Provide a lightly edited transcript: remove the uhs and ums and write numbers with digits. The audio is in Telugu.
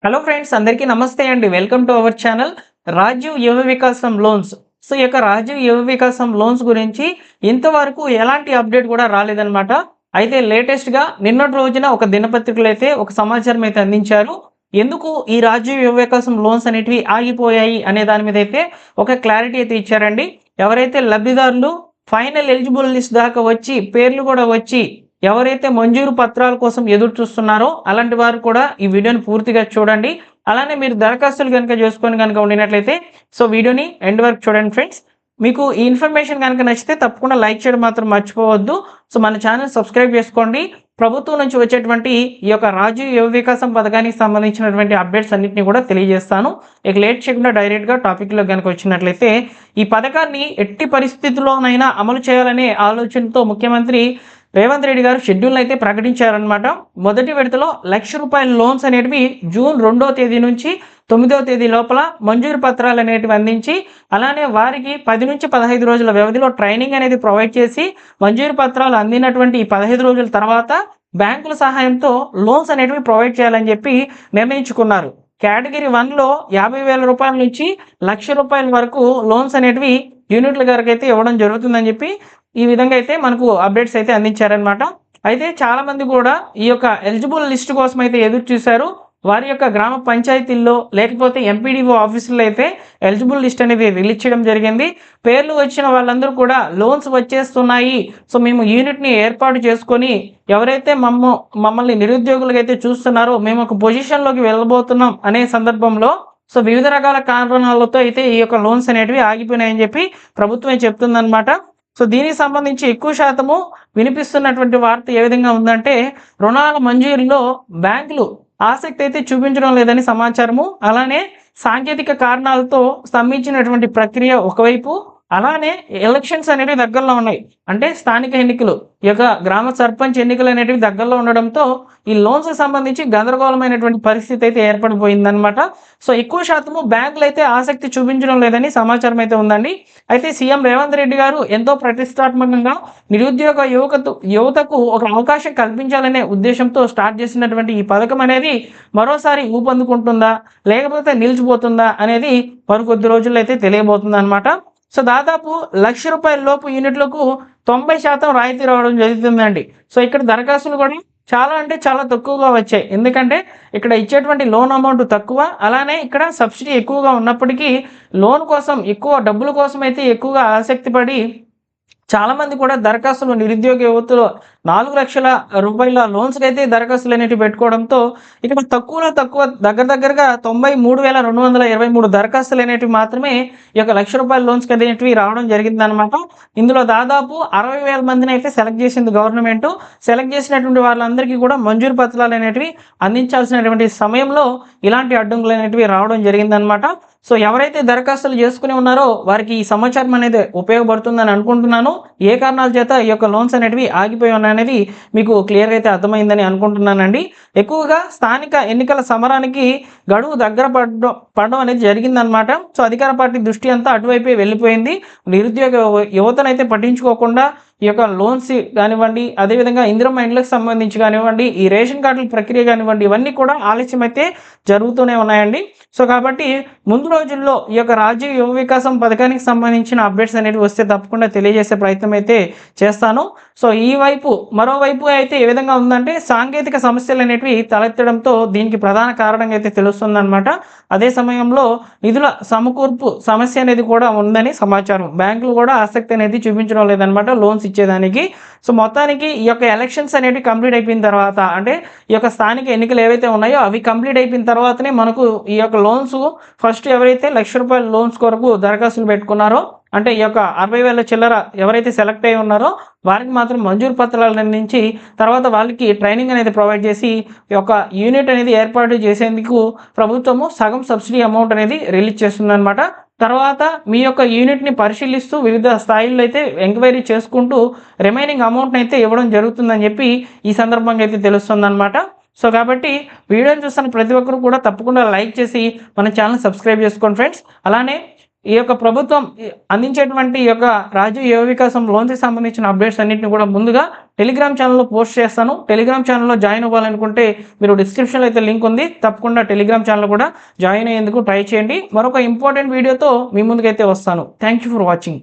హలో ఫ్రెండ్స్, అందరికీ నమస్తే అండి. Welcome to our channel Rajiv యువ వికాసం లోన్స్. సో ఈ యొక్క రాజీవ్ యువ వికాసం లోన్స్ గురించి ఇంతవరకు ఎలాంటి అప్డేట్ కూడా రాలేదన్నమాట. అయితే లేటెస్ట్‌గా నిన్నటి రోజున ఒక దినపత్రికలో అయితే ఒక సమాచారం అయితే అందించారు. ఎందుకు ఈ రాజీవ్ యువ వికాసం లోన్స్ అనేటివి ఆగిపోయాయి అనే దాని మీద అయితే ఒక క్లారిటీ అయితే ఇచ్చారండి. ఎవరైతే లబ్ధిదారులు ఫైనల్ ఎలిజిబుల్ లిస్ట్ దాకా వచ్చి పేర్లు కూడా వచ్చి ఎవరైతే మంజూరు పత్రాల కోసం ఎదురు చూస్తున్నారో అలాంటి వారు కూడా ఈ వీడియోని పూర్తిగా చూడండి. అలానే మీరు దరఖాస్తులు గనుక చేసుకొని గనుక ఉండినట్లయితే వీడియోని ఎండ్ వరకు చూడండి ఫ్రెండ్స్. మీకు ఈ ఇన్ఫర్మేషన్ గనుక నచ్చితే తప్పకుండా లైక్ చేయడం మాత్రం మర్చిపోవద్దు. మన ఛానల్ సబ్స్క్రైబ్ చేసుకోండి. ప్రభుత్వం నుంచి వచ్చేటువంటి ఈ యొక్క రాజీవ్ యువ వికాసం పథకానికి సంబంధించినటువంటి అప్డేట్స్ అన్నిటిని కూడా తెలియజేస్తాను. ఇక లేట్ చేయకుండా డైరెక్ట్‌గా టాపిక్‌లోకి గనుక వచ్చినట్లయితే ఈ పథకాన్ని ఎట్టి పరిస్థితుల్లోనైనా అమలు చేయాలనే ఆలోచనతో ముఖ్యమంత్రి రేవంత్ రెడ్డి గారు షెడ్యూల్ అయితే ప్రకటించారనమాట. మొదటి విడతలో ₹1,00,000 లోన్స్ అనేటివి జూన్ 2వ తేదీ నుంచి 9వ తేదీ లోపల మంజూరు పత్రాలు అనేటివి అందించి, అలానే వారికి 10 నుంచి 15 రోజుల వ్యవధిలో ట్రైనింగ్ అనేది ప్రొవైడ్ చేసి, మంజూరు పత్రాలు అందినటువంటి ఈ 15 రోజుల తర్వాత బ్యాంకుల సహాయంతో లోన్స్ అనేటివి ప్రొవైడ్ చేయాలని చెప్పి నిర్ణయించుకున్నారు. కేటగిరీ 1లో ₹50,000 నుంచి ₹1,00,000 వరకు లోన్స్ అనేటివి యూనిట్ల గారికైతే ఇవ్వడం జరుగుతుందని చెప్పి ఈ విధంగా అయితే మనకు అప్డేట్స్ అయితే అందించారనమాట. అయితే చాలామంది కూడా ఈ యొక్క ఎలిజిబుల్ లిస్ట్ కోసం అయితే ఎదురు చూశారు. వారి యొక్క గ్రామ పంచాయతీల్లో లేకపోతే ఎంపీడీఓ ఆఫీసుల్లో అయితే ఎలిజిబుల్ లిస్ట్ అనేది రిలీజ్ చేయడం జరిగింది. పేర్లు వచ్చిన వాళ్ళందరూ కూడా లోన్స్ వచ్చేస్తున్నాయి, మేము యూనిట్ని ఏర్పాటు చేసుకొని ఎవరైతే మమ్మల్ని నిరుద్యోగులుగా అయితే చూస్తున్నారో మేము ఒక పొజిషన్లోకి వెళ్ళబోతున్నాం అనే సందర్భంలో వివిధ రకాల కారణాలతో అయితే ఈ యొక్క లోన్స్ అనేటివి ఆగిపోయినాయని చెప్పి ప్రభుత్వమే చెప్తుందన్నమాట. దీనికి సంబంధించి ఎక్కువ శాతము వినిపిస్తున్నటువంటి వార్త ఏ విధంగా ఉందంటే, రుణాల మంజూరులో బ్యాంకులు ఆసక్తి అయితే చూపించడం లేదని సమాచారము. అలానే సాంకేతిక కారణాలతో స్తంభించినటువంటి ప్రక్రియ ఒకవైపు, అలానే ఎలక్షన్స్ అనేటివి దగ్గరలో ఉన్నాయి. అంటే స్థానిక ఎన్నికలు, ఈ యొక్క గ్రామ సర్పంచ్ ఎన్నికలు అనేటివి దగ్గరలో ఉండడంతో ఈ లోన్స్కి సంబంధించి గందరగోళమైనటువంటి పరిస్థితి అయితే ఏర్పడిపోయిందనమాట. ఎక్కువ శాతము బ్యాంకులు అయితే ఆసక్తి చూపించడం లేదని సమాచారం అయితే ఉందండి. అయితే సీఎం రేవంత్ రెడ్డి గారు ఎంతో ప్రతిష్టాత్మకంగా నిరుద్యోగ యువతకు ఒక అవకాశం కల్పించాలనే ఉద్దేశంతో స్టార్ట్ చేసినటువంటి ఈ పథకం అనేది మరోసారి ఊపందుకుంటుందా లేకపోతే నిలిచిపోతుందా అనేది మరికొద్ది రోజుల్లో అయితే తెలియబోతుంది అనమాట. దాదాపు ₹1,00,000 లోపు యూనిట్లకు 90% రాయితీ రావడం జరుగుతుందండి. ఇక్కడ దరఖాస్తులు కూడా చాలా అంటే చాలా తక్కువగా వచ్చాయి. ఎందుకంటే ఇక్కడ ఇచ్చేటువంటి లోన్ అమౌంట్ తక్కువ, అలానే ఇక్కడ సబ్సిడీ ఎక్కువగా ఉన్నప్పటికీ లోన్ కోసం ఎక్కువ డబ్బుల కోసం అయితే ఎక్కువగా ఆసక్తి పడి చాలామంది కూడా దరఖాస్తులు నిరుద్యోగ యువతలో ₹4,00,000 లోన్స్కి అయితే దరఖాస్తులు అనేటివి పెట్టుకోవడంతో ఇక్కడ తక్కువలో తక్కువ దగ్గరగా 93,223 దరఖాస్తులు అనేటివి మాత్రమే ఈ యొక్క ₹1,00,000 లోన్స్కి అనేటివి రావడం జరిగిందనమాట. ఇందులో దాదాపు 60,000 మందిని అయితే సెలెక్ట్ చేసింది గవర్నమెంట్. సెలెక్ట్ చేసినటువంటి వాళ్ళందరికీ కూడా మంజూరు పత్రాలు అనేటివి అందించాల్సినటువంటి సమయంలో ఇలాంటి అడ్డంకులు అనేటివి రావడం జరిగిందనమాట. ఎవరైతే దరఖాస్తులు చేసుకుని ఉన్నారో వారికి ఈ సమాచారం అనేది ఉపయోగపడుతుందని అనుకుంటున్నాను. ఏ కారణాల చేత ఈ యొక్క లోన్స్ అనేటివి ఆగిపోయి ఉన్నాయనేది మీకు క్లియర్గా అయితే అర్థమైందని అనుకుంటున్నానండి. ఎక్కువగా స్థానిక ఎన్నికల సమరానికి గడువు దగ్గర పడడం అనేది జరిగిందనమాట. అధికార పార్టీ దృష్టి అంతా అటువైపే వెళ్ళిపోయింది. నిరుద్యోగ యువతనైతే పట్టించుకోకుండా ఈ యొక్క లోన్స్ కానివ్వండి, అదేవిధంగా ఇందిరమ్మ ఇండ్లకు సంబంధించి కానివ్వండి, ఈ రేషన్ కార్డుల ప్రక్రియ కానివ్వండి, ఇవన్నీ కూడా ఆలస్యం అయితే జరుగుతూనే ఉన్నాయండి. కాబట్టి ముందు రోజుల్లో ఈ యొక్క రాజీవ్ యువ వికాసం పథకానికి సంబంధించిన అప్డేట్స్ అనేవి వస్తే తప్పకుండా తెలియజేసే ప్రయత్నం అయితే చేస్తాను. మరోవైపు అయితే ఏ విధంగా ఉందంటే, సాంకేతిక సమస్యలు అనేటివి తలెత్తడంతో దీనికి ప్రధాన కారణంగా అయితే తెలుస్తుందన్నమాట. అదే సమయంలో నిధుల సమకూర్పు సమస్య అనేది కూడా ఉందని సమాచారం. బ్యాంకులు కూడా ఆసక్తి అనేది చూపించడం లేదనమాట లోన్స్ ఇచ్చేదానికి. మొత్తానికి ఈ యొక్క ఎలక్షన్స్ అనేవి కంప్లీట్ అయిపోయిన తర్వాత, అంటే ఈ యొక్క స్థానిక ఎన్నికలు ఏవైతే ఉన్నాయో అవి కంప్లీట్ అయిపోయిన తర్వాతనే మనకు ఈ యొక్క లోన్స్ ఫస్ట్ ఎవరైతే ₹1,00,000 లోన్స్ కొరకు దరఖాస్తులు పెట్టుకున్నారో, అంటే ఈ యొక్క 60,000 చిల్లర ఎవరైతే సెలెక్ట్ అయి ఉన్నారో వారికి మాత్రం మంజూరు పత్రాలు అందించి తర్వాత వాళ్ళకి ట్రైనింగ్ అనేది ప్రొవైడ్ చేసి ఈ యొక్క యూనిట్ అనేది ఏర్పాటు చేసేందుకు ప్రభుత్వము సగం సబ్సిడీ అమౌంట్ అనేది రిలీజ్ చేస్తుందన్నమాట. తర్వాత మీ యొక్క యూనిట్ని పరిశీలిస్తూ వివిధ స్థాయిల్లో అయితే ఎంక్వైరీ చేసుకుంటూ రిమైనింగ్ అమౌంట్ని అయితే ఇవ్వడం జరుగుతుందని చెప్పి ఈ సందర్భంగా అయితే తెలుస్తుందన్నమాట. కాబట్టి వీడియోని చూస్తున్న ప్రతి ఒక్కరు కూడా తప్పకుండా లైక్ చేసి మన ఛానల్ సబ్స్క్రైబ్ చేసుకోండి ఫ్రెండ్స్. అలానే ఈ యొక్క ప్రభుత్వం అందించేటువంటి ఈ యొక్క రాజీవ్ యువ వికాసం లోన్స్కి సంబంధించిన అప్డేట్స్ అన్నింటిని కూడా ముందుగా టెలిగ్రామ్ ఛానల్లో పోస్ట్ చేస్తాను. టెలిగ్రామ్ ఛానల్లో జాయిన్ అవ్వాలనుకుంటే మీరు డిస్క్రిప్షన్లో అయితే లింక్ ఉంది, తప్పకుండా టెలిగ్రామ్ ఛానల్ కూడా జాయిన్ అయ్యేందుకు ట్రై చేయండి. మరొక ఇంపార్టెంట్ వీడియోతో మీ ముందుకైతే వస్తాను. Thank you for watching.